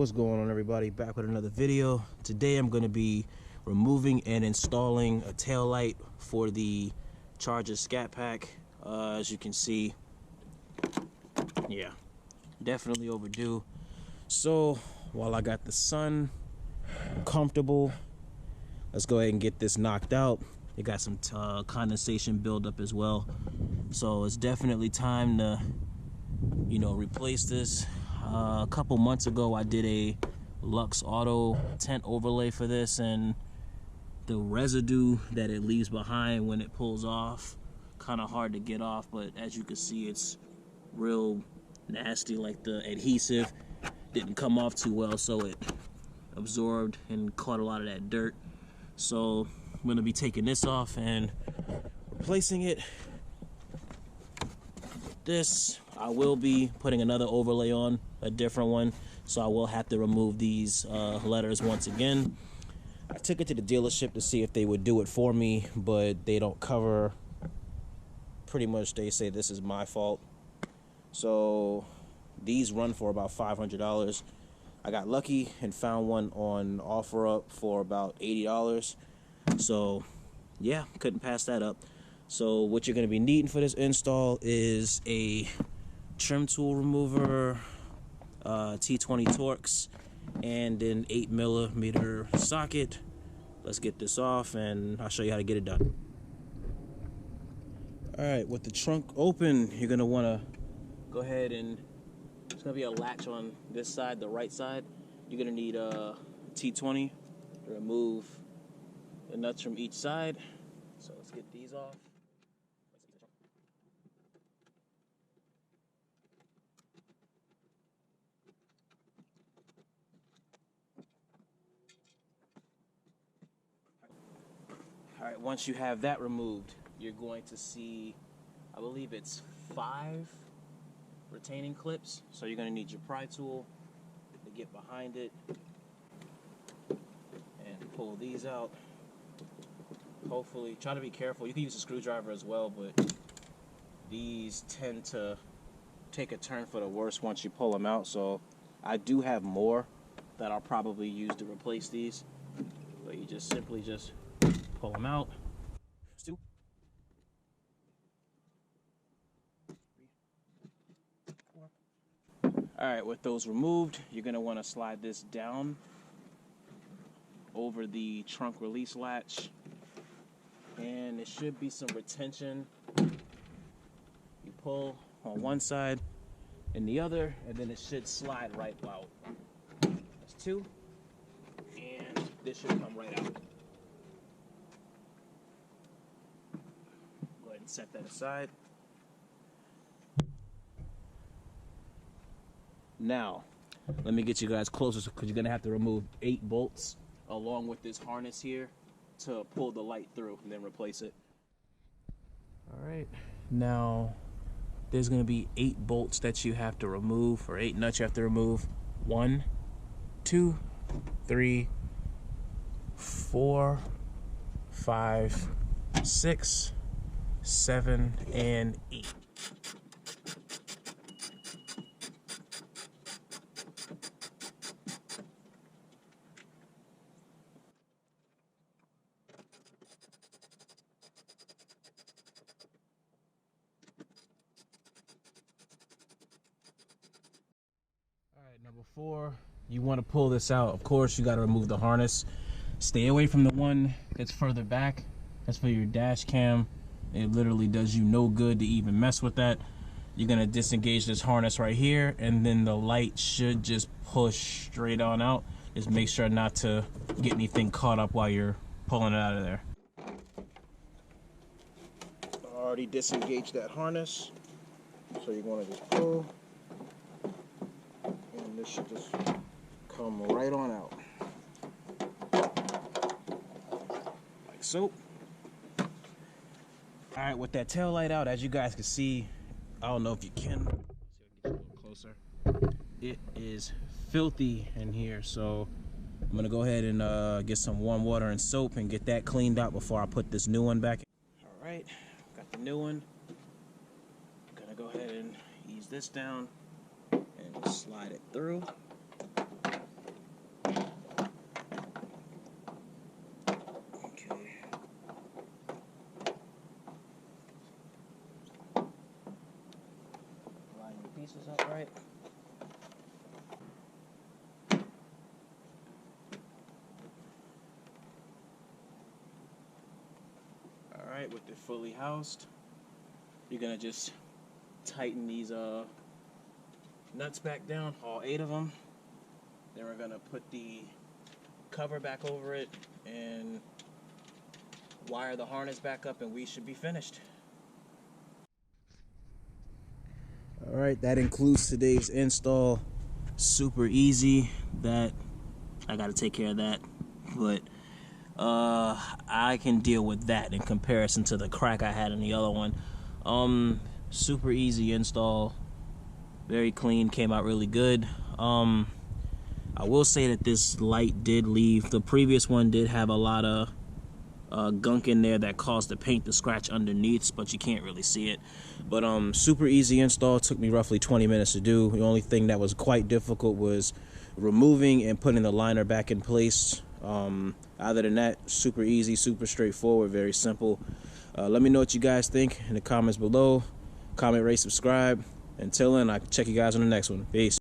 What's going on, everybody? Back with another video. Today I'm going to be removing and installing a tail light for the Charger Scat Pack. As you can see, yeah, definitely overdue. So while I got the sun comfortable, let's go ahead and get this knocked out. It got some condensation buildup as well, so it's definitely time to, replace this. A couple months ago I did a Lux Auto tent overlay for this, and the residue that it leaves behind when it pulls off, kind of hard to get off, but as you can see, it's real nasty. Like, the adhesive didn't come off too well, so it absorbed and caught a lot of that dirt. So I'm going to be taking this off and replacing it. This, I will be putting another overlay on, a different one, so I will have to remove these letters once again. I took it to the dealership to see if they would do it for me, but they don't cover. Pretty much they say this is my fault. So these run for about $500. I got lucky and found one on OfferUp for about $80. So yeah, couldn't pass that up. So what you're going to be needing for this install is a trim tool remover, T20 Torx, and an 8mm socket. Let's get this off and I'll show you how to get it done. Alright, with the trunk open, you're going to want to go ahead and, there's going to be a latch on this side, the right side. You're going to need a T20 to remove the nuts from each side. So let's get these off. Alright, once you have that removed, you're going to see, I believe it's 5 retaining clips. So you're going to need your pry tool to get behind it and pull these out. Hopefully, try to be careful. You can use a screwdriver as well, but these tend to take a turn for the worse once you pull them out. So I do have more that I'll probably use to replace these, but you just simply just pull them out. Two. Alright, with those removed, you're going to want to slide this down over the trunk release latch, and there should be some retention. You pull on one side and the other, and then it should slide right out. That's 2, and this should come right out. Go ahead and set that aside. Now, let me get you guys closer, because you're going to have to remove 8 bolts along with this harness here to pull the light through and then replace it. Alright, now there's going to be 8 bolts that you have to remove, or 8 nuts you have to remove. 1, 2, 3, 4, 5, 6, 7, and 8. Alright, number 4, you want to pull this out. Of course, you got to remove the harness. Stay away from the one that's further back. That's for your dash cam. It literally does you no good to even mess with that. You're going to disengage this harness right here, and then the light should just push straight on out. Just make sure not to get anything caught up while you're pulling it out of there. I already disengaged that harness, so you're going to just pull, and this should just come right on out. Like so. Alright, with that tail light out, as you guys can see, I don't know if you can, let's see if I can get you a little closer. It is filthy in here, so I'm gonna go ahead and get some warm water and soap and get that cleaned out before I put this new one back in. Alright, got the new one. I'm gonna go ahead and ease this down and slide it through. pieces up right. Alright, with it fully housed, you're gonna just tighten these nuts back down, all 8 of them. Then we're gonna put the cover back over it and wire the harness back up, and we should be finished. Alright, that includes today's install. Super easy. That I gotta take care of that, but I can deal with that in comparison to the crack I had in the other one. Super easy install, very clean, came out really good. I will say that this light did leave. The previous one did have a lot of gunk in there that caused the paint to scratch underneath, but you can't really see it. But super easy install. Took me roughly 20 minutes to do. The only thing that was quite difficult was removing and putting the liner back in place. Other than that, super easy, super straightforward, very simple. Let me know what you guys think in the comments below. Comment, rate, subscribe. Until then, I'll check you guys on the next one. Peace.